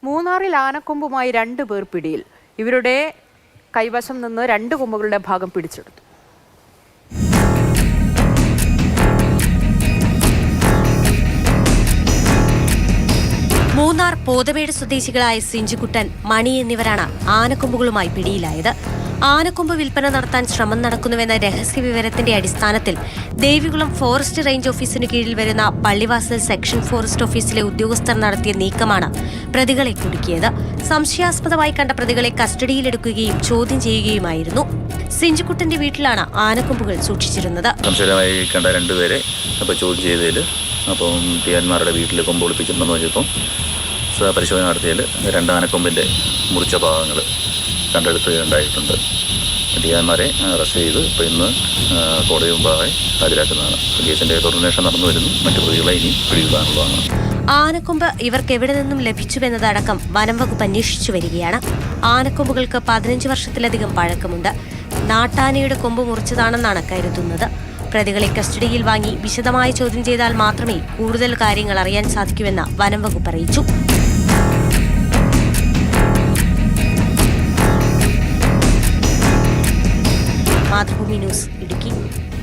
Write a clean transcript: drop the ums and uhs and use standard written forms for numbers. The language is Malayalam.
മൂന്നാറിൽ ആനക്കൊമ്പുമായി 2 പേർ പിടിയിൽ. ഇവരുടെ കൈവശം നിന്ന് 2 കൊമ്പുകളുടെ ഭാഗം പിടിച്ചെടുത്തു. മൂന്നാർ പോതമേട് സ്വദേശികളായ സിഞ്ചുകുട്ടൻ, മണി എന്നിവരാണ് ആനക്കൊമ്പുകളുമായി പിടിയിലായത്. ആനക്കൊമ്പ് വിൽപ്പന നടത്താൻ ശ്രമം നടക്കുന്നുവെന്ന രഹസ്യ വിവരത്തിന്റെ അടിസ്ഥാനത്തിൽ ദേവികുളം ഫോറസ്റ്റ് റേഞ്ച് ഓഫീസിനു കീഴിൽ വരുന്ന പള്ളിവാസൽ സെക്ഷൻ ഫോറസ്റ്റ് ഓഫീസിലെ ഉദ്യോഗസ്ഥർ നടത്തിയ നീക്കമാണ് പ്രതികളെ കുടുക്കിയത്. സംശയാസ്പദമായി കണ്ട പ്രതികളെ കസ്റ്റഡിയിലെടുക്കുകയും ചോദ്യം ചെയ്യുകയുമായിരുന്നു. സിഞ്ചുകുട്ടന്റെ വീട്ടിലാണ് ആനക്കൊമ്പുകൾ സൂക്ഷിച്ചിരുന്നത്. സംശയമായി കണ്ട 2 പേരെ ചോദ്യം ചെയ്തതിൽ ടിയാന്മാരുടെ വീട്ടിൽ കൊമ്പ് ഒളിപ്പിച്ചിട്ടുണ്ടെന്ന് വെച്ചപ്പോൾ പരിശോധന നടത്തിയതിൽ 2 ആനക്കൊമ്പിൻ്റെ മുറിച്ച ഭാഗങ്ങൾ കണ്ടെടുത്തുകയുണ്ടായിട്ടുണ്ട്. ടിയാന്മാരെ അറസ്റ്റ് ചെയ്ത് ഇന്ന് കോടതി മുമ്പാകെ ഹാജരാക്കുന്നതാണ്. കേസിന്റെ തുടർന്വേഷണം നടന്നു വരുന്നു. മറ്റു പ്രതികളെ ഇനി പിടികൂടാനുള്ളതാണ്. ആനക്കൊമ്പ് ഇവർക്ക് എവിടെ നിന്നും ലഭിച്ചുവെന്നതടക്കം വനം വകുപ്പ് അന്വേഷിച്ചു വരികയാണ്. ആനക്കൊമ്പുകൾക്ക് 15 വർഷത്തിലധികം പഴക്കമുണ്ട്. നാട്ടാനയുടെ കൊമ്പ് മുറിച്ചതാണെന്നാണ് കരുതുന്നത്. പ്രതികളെ കസ്റ്റഡിയിൽ വാങ്ങി വിശദമായ ചോദ്യം ചെയ്താൽ മാത്രമേ കൂടുതൽ കാര്യങ്ങൾ അറിയാൻ സാധിക്കൂവെന്ന് വനം വകുപ്പ് അറിയിച്ചു. മാതൃഭൂമി ന്യൂസ്, ഇടുക്കി.